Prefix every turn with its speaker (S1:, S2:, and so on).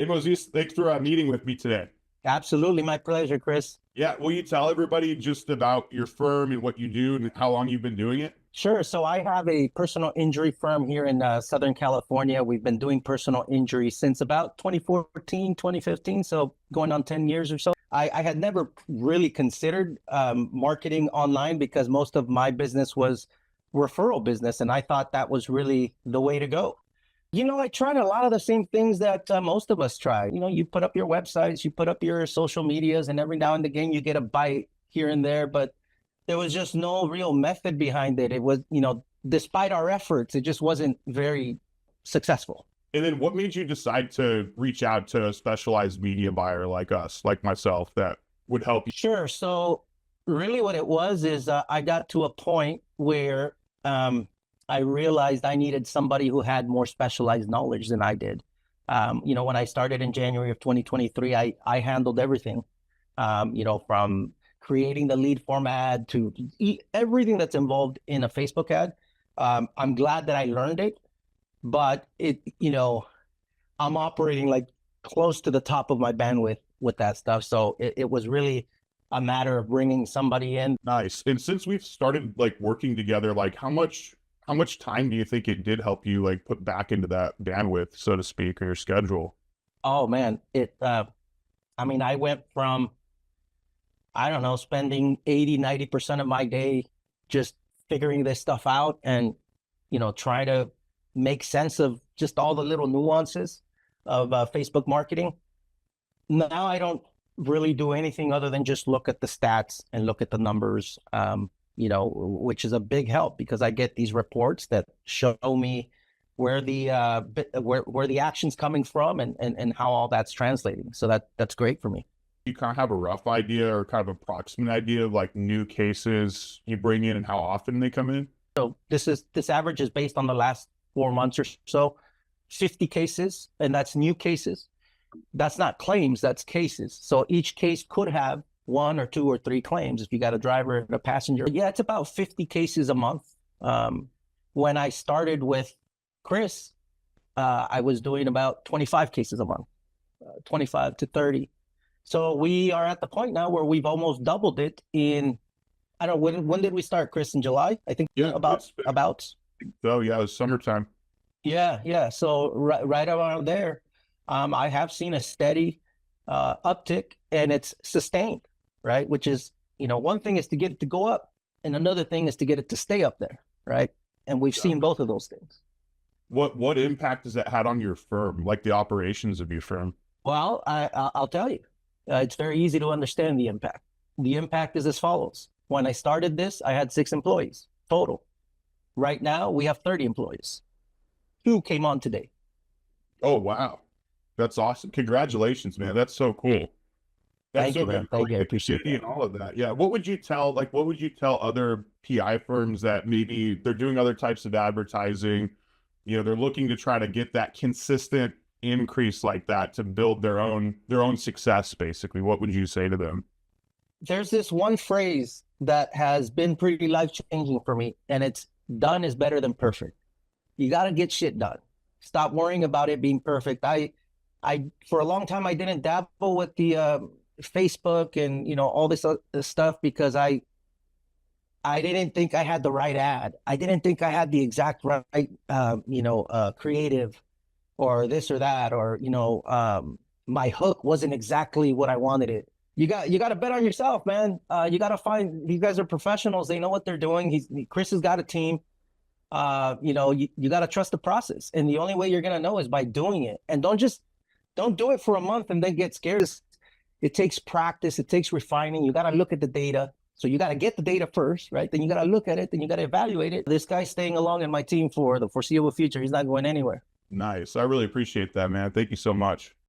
S1: Hey, Moses, thanks for meeting with me today.
S2: Absolutely, my pleasure, Chris.
S1: Yeah, will you tell everybody just about your firm and what you do and how long you've been doing it?
S2: Sure. So I have a personal injury firm here in Southern California. We've been doing personal injury since about 2014, 2015, so going on 10 years or so. I had never really considered marketing online because most of my business was referral business, and I thought that was really the way to go. I tried a lot of the same things that most of us try. You put up your websites, you put up your social medias, and every now and again you get a bite here and there, but there was just no real method behind it. It was, despite our efforts, it just wasn't very successful.
S1: And then what made you decide to reach out to a specialized media buyer like us, like myself, that would help you?
S2: Sure. So really what it was is I got to a point where I realized I needed somebody who had more specialized knowledge than I did. When I started in January of 2023, I handled everything, from creating the lead form ad to everything that's involved in a Facebook ad. I'm glad that I learned it, but I'm operating like close to the top of my bandwidth with that stuff. So it was really a matter of bringing somebody in.
S1: Nice. And since we've started like working together, like how much time do you think it did help you like put back into that bandwidth, so to speak, or your schedule?
S2: Oh man, I went from, I don't know, spending 80, 90% of my day just figuring this stuff out and, try to make sense of just all the little nuances of Facebook marketing. Now I don't really do anything other than just look at the stats and look at the numbers, which is a big help because I get these reports that show me where the action's coming from and how all that's translating. So that's great for me.
S1: You kind of have a rough idea or kind of approximate idea of like new cases you bring in and how often they come in?
S2: So this average is based on the last 4 months or so, 50 cases, and that's new cases. That's not claims, that's cases. So each case could have one or two or three claims if you got a driver and a passenger. Yeah, it's about 50 cases a month. When I started with Chris, I was doing about 25 cases a month, 25 to 30. So we are at the point now where we've almost doubled it in, I don't know, when did we start, Chris? In July? I think
S1: Yeah,
S2: about.
S1: so yeah, it was summertime.
S2: Yeah. So right around there, I have seen a steady uptick and it's sustained, right? Which is, one thing is to get it to go up and another thing is to get it to stay up there, right? And we've seen both of those things.
S1: What impact has that had on your firm, like the operations of your firm?
S2: Well, I'll tell you, it's very easy to understand the impact. The impact is as follows. When I started this, I had 6 employees total. Right now, we have 30 employees. 2 came on today.
S1: Oh, wow. That's awesome. Congratulations, man. That's so cool. That's
S2: Thank
S1: so
S2: you, man.
S1: good for
S2: Thank you. I
S1: like the
S2: appreciate
S1: community
S2: that.
S1: and all of that. Yeah. What would you tell other PI firms that maybe they're doing other types of advertising, they're looking to try to get that consistent increase like that to build their own success, basically? What would you say to them?
S2: There's this one phrase that has been pretty life-changing for me, and it's done is better than perfect. You got to get shit done. Stop worrying about it being perfect. For a long time, I didn't dabble with the Facebook and, all this stuff because I didn't think I had the right ad. I didn't think I had the exact right, creative or this or that, or, my hook wasn't exactly what I wanted it. You got to bet on yourself, man. You got to find, these guys are professionals. They know what they're doing. Chris has got a team. You got to trust the process. And the only way you're going to know is by doing it. And don't do it for a month and then get scared. It takes practice. It takes refining. You got to look at the data. So you got to get the data first, right? Then you got to look at it. Then you got to evaluate it. This guy's staying along in my team for the foreseeable future. He's not going anywhere.
S1: Nice. I really appreciate that, man. Thank you so much.